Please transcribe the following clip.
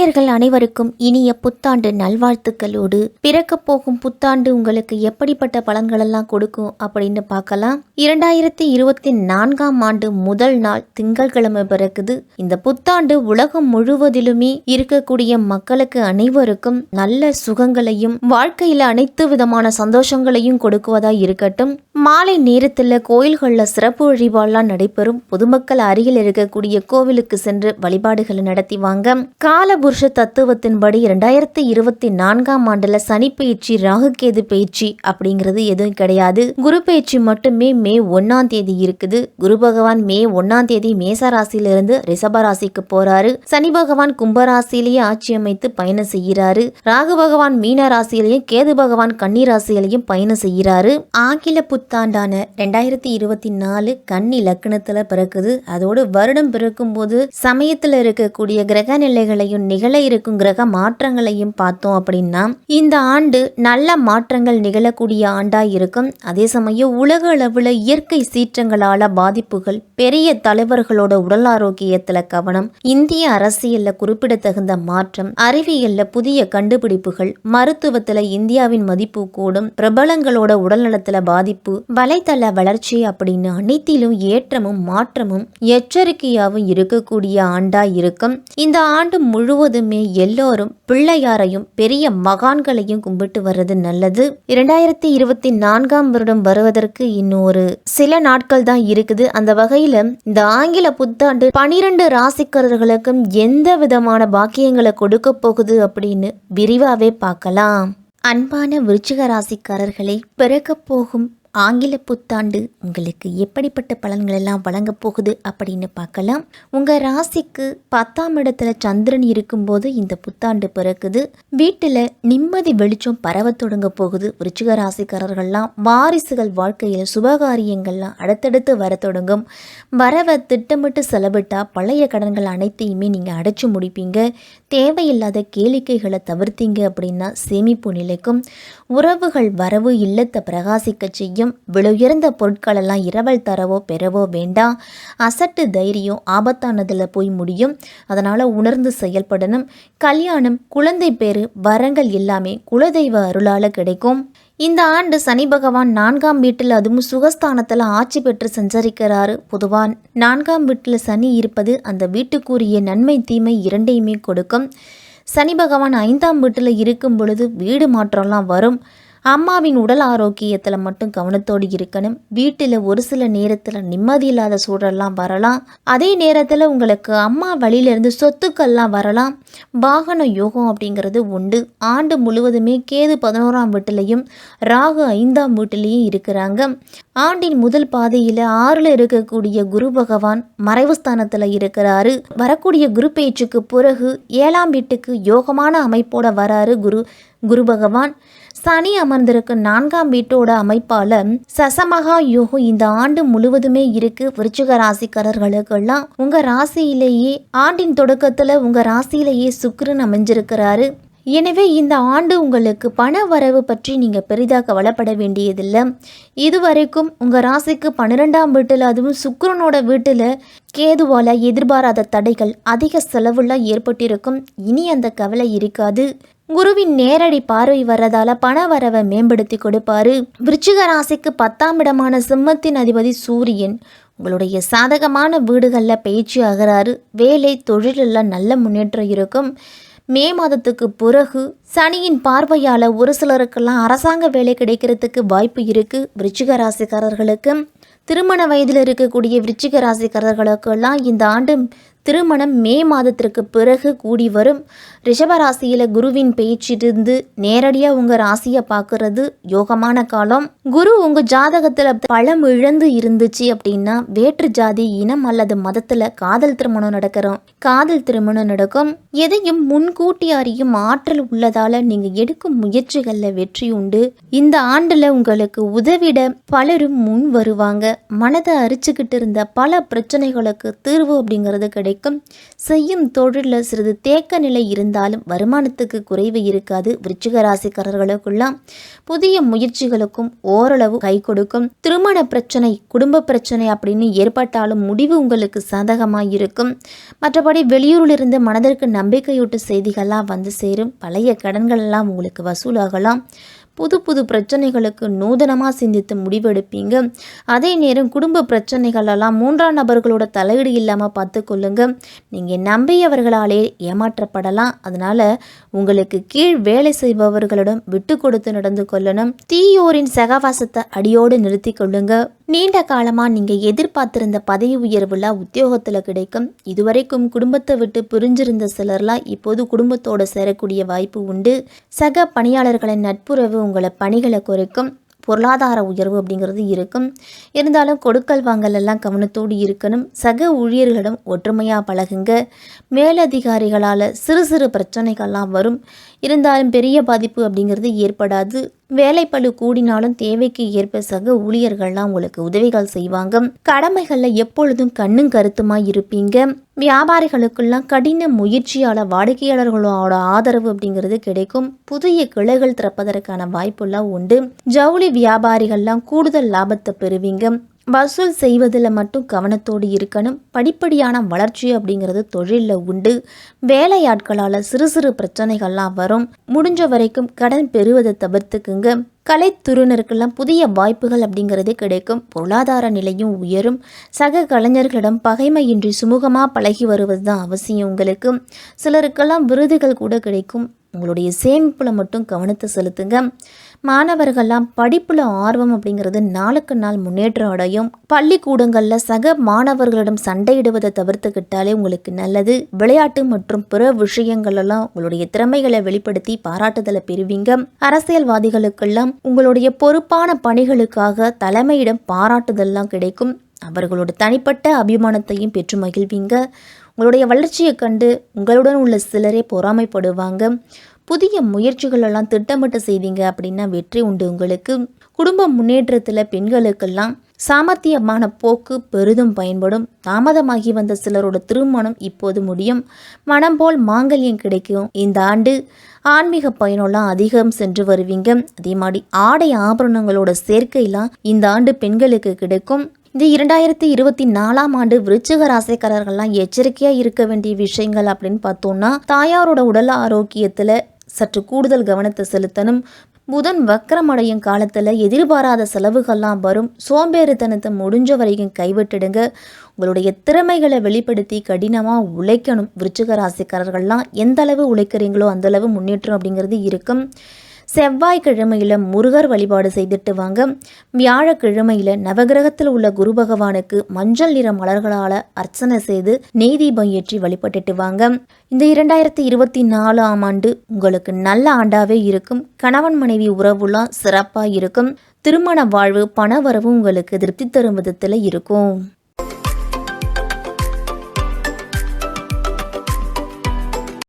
நேயர்கள் அனைவருக்கும் இனிய புத்தாண்டு நல்வாழ்த்துக்களோடு, பிறக்கப் போகும் புத்தாண்டு உங்களுக்கு எப்படிப்பட்ட பலன்களெல்லாம் கொடுக்கும் அப்படின்னு பார்க்கலாம். 2024ஆம் ஆண்டு முதல் நாள் திங்கட்கிழமை பிறக்குது. இந்த புத்தாண்டு உலகம் முழுவதிலுமே இருக்கக்கூடிய மக்களுக்கு அனைவருக்கும் நல்ல சுகங்களையும் வாழ்க்கையில அனைத்து விதமான சந்தோஷங்களையும் கொடுக்குவதா இருக்கட்டும். மாலை நேரத்தில் கோயில்களில் சிறப்பு வழிபாடுலாம் நடைபெறும். பொதுமக்கள் அருகில் இருக்கக்கூடிய கோவிலுக்கு சென்று வழிபாடுகளை நடத்திவாங்க. காலபுருஷ தத்துவத்தின்படி 2024ஆம் ஆண்டுல சனி பயிற்சி, ராகுகேது பயிற்சி அப்படிங்கிறது எதுவும் கிடையாது. குரு பயிற்சி மட்டுமே மே 1ஆம் தேதி இருக்குது. குரு பகவான் மே 1ஆம் தேதி மேச ராசியிலிருந்து ரிஷப ராசிக்கு போறாரு. சனி பகவான் கும்பராசியிலேயே ஆட்சி அமைத்து பயணம் செய்கிறாரு. ராகு பகவான் மீன ராசியிலையும், கேது பகவான் கன்னி ராசியிலையும் பயணம் செய்கிறாரு. ஆங்கில புத்தாண்டான 2024 கன்னி லக்னத்துல பிறக்குது. அதோடு வருடம் பிறக்கும் போது சமயத்துல இருக்கக்கூடிய கிரக நிலைகளையும் நிகழ இருக்கும் கிரக மாற்றங்களையும் பார்த்தோம் அப்படின்னா இந்த ஆண்டு நல்ல மாற்றங்கள் நிகழக்கூடிய ஆண்டா இருக்கும். அதே சமயம் உலக அளவுல இயற்கை சீற்றங்களால பாதிப்புகள், பெரிய தலைவர்களோட உடல் ஆரோக்கியத்துல கவனம், இந்திய அரசியல்ல குறிப்பிடத்தகுந்த மாற்றம், அறிவியல்ல புதிய கண்டுபிடிப்புகள், மருத்துவத்துல இந்தியாவின் மதிப்பு கூடும், பிரபலங்களோட உடல்நலத்துல பாதிப்பு, வலைத்தள வளர்ச்சி அப்படின்னு அனைத்திலும் ஏற்றமும் மாற்றமும் எச்சரிக்கையாகவும் இருக்கக்கூடிய ஆண்டா இருக்கும். இந்த ஆண்டு முழுவதுமே எல்லோரும் பிள்ளையாரையும் பெரிய மகான்களையும் கும்பிட்டு வர்றது நல்லது. 2024ஆம் வருடம் வருவதற்கு இன்னும் ஒரு சில நாட்கள் தான் இருக்குது. அந்த வகையில இந்த ஆங்கில புத்தாண்டு 12 ராசிக்காரர்களுக்கும் எந்த விதமான பாக்கியங்களை கொடுக்க போகுது அப்படின்னு விரிவாவே பார்க்கலாம். அன்பான விருச்சிக ராசிக்காரர்களை, பிறக்க போகும் ஆங்கில புத்தாண்டு உங்களுக்கு எப்படிப்பட்ட பலன்கள் எல்லாம் வழங்க போகுது அப்படின்னு பார்க்கலாம். உங்கள் ராசிக்கு 10ஆம் இடத்துல சந்திரன் இருக்கும்போது இந்த புத்தாண்டு பிறக்குது. வீட்டில் நிம்மதி வெளிச்சம் பரவ தொடங்க போகுது. விருச்சிக ராசிக்காரர்கள்லாம் வாரிசுகள் வாழ்க்கையில் சுபகாரியங்கள்லாம் அடுத்தடுத்து வர தொடங்கும். வரவை திட்டமிட்டு செலவிட்டா பழைய கடன்கள் அனைத்தையுமே நீங்கள் அடைச்சு முடிப்பீங்க. தேவையில்லாத கேளிக்கைகளை தவிர்த்தீங்க அப்படின்னா சேமிப்பு நிலைக்கும். உறவுகள் வரவு இல்லத்தை பிரகாசிக்க செய்யும். விலையுயர்ந்த பொருட்களெல்லாம் இரவல் தரவோ பெறவோ வேண்டாம். அசட்டு தைரியம் ஆபத்தானதில் போய் முடியும். அதனால் உணர்ந்து செயல்படணும். கல்யாணம், குழந்தை பேரு, வரங்கள் எல்லாமே குலதெய்வ அருளால் கிடைக்கும். இந்த ஆண்டு சனி பகவான் 4ஆம் வீட்டில், அதுவும் சுகஸ்தானத்தில் ஆட்சி பெற்று சஞ்சரிக்கிறாரு. பொதுவாக 4ஆம் வீட்டில் சனி இருப்பது அந்த வீட்டுக்குரிய நன்மை தீமை இரண்டையுமே கொடுக்கும். சனி பகவான் 5ஆம் வீட்டில் இருக்கும் பொழுது வீடு மாற்றம்லாம் வரும். அம்மாவின் உடல் ஆரோக்கியத்தில் மட்டும் கவனத்தோடு இருக்கணும். வீட்டில் ஒரு சில நேரத்தில் நிம்மதி இல்லாத சூழல்லாம் வரலாம். அதே நேரத்தில் உங்களுக்கு அம்மா வழியிலிருந்து சொத்துக்கள்லாம் வரலாம். வாகன யோகம் அப்படிங்கிறது உண்டு. ஆண்டு முழுவதுமே கேது 11ஆம் வீட்டிலையும் ராகு 5ஆம் வீட்டிலையும் இருக்கிறாங்க. ஆண்டின் முதல் பாதையில் 6ல் இருக்கக்கூடிய குரு பகவான் மறைவு ஸ்தானத்தில் இருக்கிறாரு. வரக்கூடிய குரு பேச்சுக்கு பிறகு 7ஆம் வீட்டுக்கு யோகமான அமைப்போட வராரு குரு பகவான். சனி அமர்ந்திருக்கு 4ஆம் வீட்டோட அமைப்பால சசமகா யோகம் இந்த ஆண்டு முழுவதுமே இருக்கு. விருச்சிக ராசிக்காரர்களுக்கெல்லாம் உங்க ராசியிலேயே ஆண்டின் தொடக்கத்துல உங்க ராசியிலேயே சுக்கிரன் அமைஞ்சிருக்கிறாரு. எனவே இந்த ஆண்டு உங்களுக்கு பண வரவு பற்றி நீங்கள் பெரிதாக கவலைப்பட வேண்டியதில்லை. இதுவரைக்கும் உங்கள் ராசிக்கு 12ஆம் வீட்டில், அதுவும் சுக்கிரனோட வீட்டில் கேதுவால் எதிர்பாராத தடைகள், அதிக செலவுலாம் ஏற்பட்டிருக்கும். இனி அந்த கவலை இருக்காது. குருவின் நேரடி பார்வை வர்றதால பண வரவை மேம்படுத்தி கொடுப்பாரு. விருச்சிக ராசிக்கு 10ஆம் இடமான சிம்மத்தின் அதிபதி சூரியன் உங்களுடைய சாதகமான வீடுகளில் பயிற்சி ஆகிறாரு. வேலை தொழிலெல்லாம் நல்ல முன்னேற்றம் இருக்கும். மே மாதத்துக்கு பிறகு சனியின் பார்வையால் ஒரு சிலருக்கெல்லாம் அரசாங்க வேலை கிடைக்கிறதுக்கு வாய்ப்பு இருக்குது. விருச்சிக ராசிக்காரர்களுக்கு திருமண வயதில் இருக்கக்கூடிய விருச்சிக ராசிக்காரர்களுக்கெல்லாம் இந்த ஆண்டு திருமணம் மே மாதத்திற்கு பிறகு கூடி வரும். ரிஷபராசியில் குருவின் பேச்சிருந்து நேரடியாக உங்கள் ராசியை பார்க்கறது யோகமான காலம். குரு உங்கள் ஜாதகத்தில் பலம் இழந்து இருந்துச்சு அப்படின்னா வேற்று ஜாதி, இனம் அல்லது மதத்தில் காதல் திருமணம் நடக்கும். எதையும் முன்கூட்டி அறியும் ஆற்றல் உள்ளதால் நீங்கள் எடுக்கும் முயற்சிகளில் வெற்றி உண்டு. இந்த ஆண்டில் உங்களுக்கு உதவிட பலரும் முன் வருவாங்க. மனதை அரிச்சுக்கிட்டு இருந்த பல பிரச்சனைகளுக்கு தீர்வு அப்படிங்கிறது கிடைக்கும். கிடைக்கும். செய்யும் தொழிலில் சிறிது தேக்க நிலை இருந்தாலும் வருமானத்துக்கு குறைவு இருக்காது. விருச்சிக ராசிக்காரர்களுக்கெல்லாம் புதிய முயற்சிகளுக்கும் ஓரளவு கை கொடுக்கும். திருமண பிரச்சனை, குடும்ப பிரச்சனை அப்படின்னு ஏற்பட்டாலும் முடிவு உங்களுக்கு சாதகமாக இருக்கும். மற்றபடி வெளியூரில் இருந்து மனதிற்கு நம்பிக்கையூட்டு செய்திகள்லாம் வந்து சேரும். பழைய கடன்கள் எல்லாம் உங்களுக்கு வசூலாகலாம். புது புது பிரச்சனைகளுக்கு நூதனமாக சிந்தித்து முடிவெடுப்பீங்க. அதே நேரம் குடும்ப பிரச்சனைகளெல்லாம் மூன்றாம் நபர்களோட தலையீடு இல்லாமல் பார்த்து கொள்ளுங்க. நீங்கள் நம்பியவர்களாலே ஏமாற்றப்படலாம். அதனால் உங்களுக்கு கீழ் வேலை செய்பவர்களிடம் விட்டு கொடுத்து நடந்து கொள்ளணும். தீயோரின் சகவாசத்தை அடியோடு நிறுத்தி கொள்ளுங்க. நீண்ட காலமாக நீங்கள் எதிர்பார்த்திருந்த பதவி உயர்வுலாம் உத்தியோகத்தில் கிடைக்கும். இதுவரைக்கும் குடும்பத்தை விட்டு பிரிஞ்சிருந்த சிலர்லாம் இப்போது குடும்பத்தோடு சேரக்கூடிய வாய்ப்பு உண்டு. சக பணியாளர்களின் நட்புறவு உங்களை பணிகளை குறைக்கும். பொருளாதார உயர்வு அப்படிங்கிறது இருக்கும். இருந்தாலும் கொடுக்கல் வாங்கல் எல்லாம் கவனத்தோடு இருக்கணும். சக ஊழியர்களிடம் ஒற்றுமையாக பழகுங்க. மேலதிகாரிகளால் சிறு சிறு பிரச்சனைகள்லாம் வரும். இருந்தாலும் பெரிய பாதிப்பு அப்படிங்கிறது ஏற்படாது. வேலைப்பளு கூடினாலும் தேவைக்கு ஏற்ப சக ஊழியர்கள்லாம் உங்களுக்கு உதவிகள் செய்வாங்க. கடமைகளில் எப்பொழுதும் கண்ணும் கருத்துமாக இருப்பீங்க. வியாபாரிகளுக்கெல்லாம் கடின முயற்சியால் வாடிக்கையாளர்களோட ஆதரவு அப்படிங்கிறது கிடைக்கும். புதிய கிளைகள் திறப்பதற்கான வாய்ப்புலாம் உண்டு. ஜவுளி வியாபாரிகள்லாம் கூடுதல் லாபத்தை பெறுவீங்க. வசூல் செய்வதில் மட்டும் கவனத்தோடு இருக்கணும். படிப்படியான வளர்ச்சி அப்படிங்கிறது தொழிலில் உண்டு. வேலையாட்களால் சிறு சிறு பிரச்சனைகள்லாம் வரும். முடிஞ்ச வரைக்கும் கடன் பெறுவதை தவிர்த்துக்குங்க. கலைத்துறையினருக்கெல்லாம் புதிய வாய்ப்புகள் அப்படிங்கிறது கிடைக்கும். பொருளாதார நிலையும் உயரும். சக கலைஞர்களிடம் பகைமையின்றி சுமூகமாக பழகி வருவது தான் அவசியம் உங்களுக்கு. சிலருக்கெல்லாம் விருதுகள் கூட கிடைக்கும். உங்களுடைய சேமிப்பில் மட்டும் கவனத்தை செலுத்துங்க. மாணவர்கள்லாம் படிப்பில் ஆர்வம் அப்படிங்கிறது நாளுக்கு நாள் முன்னேற்றம் அடையும். பள்ளிக்கூடங்களில் சக மாணவர்களிடம் சண்டையிடுவதை தவிர்த்துக்கிட்டாலே உங்களுக்கு நல்லது. விளையாட்டு மற்றும் பிற விஷயங்களெல்லாம் உங்களுடைய திறமைகளை வெளிப்படுத்தி பாராட்டுதலை பெறுவீங்க. அரசியல்வாதிகளுக்கெல்லாம் உங்களுடைய பொறுப்பான பணிகளுக்காக தலைமையிடம் பாராட்டுதல்லாம் கிடைக்கும். அவர்களோட தனிப்பட்ட அபிமானத்தையும் பெற்று மகிழ்வீங்க. உங்களுடைய வளர்ச்சியை கண்டு உங்களுடன் உள்ள சிலரே பொறாமைப்படுவாங்க. புதிய முயற்சிகளெல்லாம் திட்டமிட்டு செய்வீங்க அப்படின்னா வெற்றி உண்டு உங்களுக்கு. குடும்ப முன்னேற்றத்தில் பெண்களுக்கெல்லாம் சாமர்த்தியமான போக்கு பெரிதும் பயன்படும். தாமதமாகி வந்த சிலரோட திருமணம் இப்போது முடியும். மனம் போல் மாங்கல்யம் கிடைக்கும். இந்த ஆண்டு ஆன்மீக பயணம்லாம் அதிகம் சென்று வருவீங்க. அதே மாதிரி ஆடை ஆபரணங்களோட சேர்க்கையெல்லாம் இந்த ஆண்டு பெண்களுக்கு கிடைக்கும். இந்த 2024ஆம் ஆண்டு விருச்சிக ராசிக்காரர்கள்லாம் எச்சரிக்கையாக இருக்க வேண்டிய விஷயங்கள் அப்படின்னு பார்த்தோம்னா, தாயாரோட உடல் ஆரோக்கியத்தில் சற்று கூடுதல் கவனத்தை செலுத்தணும். புதன் வக்கரமடையும் காலத்தில் எதிர்பாராத செலவுகள்லாம் வரும். சோம்பேறித்தனத்தை முடிஞ்ச வரைக்கும் கைவிட்டுடுங்க. உங்களுடைய திறமைகளை வெளிப்படுத்தி கடினமாக உழைக்கணும். விருச்சிக ராசிக்காரர்கள்லாம் எந்த அளவு உழைக்கிறீங்களோ அந்தளவு முன்னேற்றம் அப்படிங்கிறது இருக்கும். செவ்வாய்க்கிழமையில் முருகர் வழிபாடு செய்துட்டு வாங்க. வியாழக்கிழமையில் நவகிரகத்தில் உள்ள குரு பகவானுக்கு மஞ்சள் நிற மலர்களால் அர்ச்சனை செய்து நெய் தீபம் ஏற்றி வழிபட்டுட்டு வாங்க. இந்த 2024ஆம் ஆண்டு உங்களுக்கு நல்ல ஆண்டாவே இருக்கும். கணவன் மனைவி உறவுலாம் சிறப்பாக இருக்கும். திருமண வாழ்வு, பண வரவு உங்களுக்கு திருப்தி தரும் விதத்தில் இருக்கும்.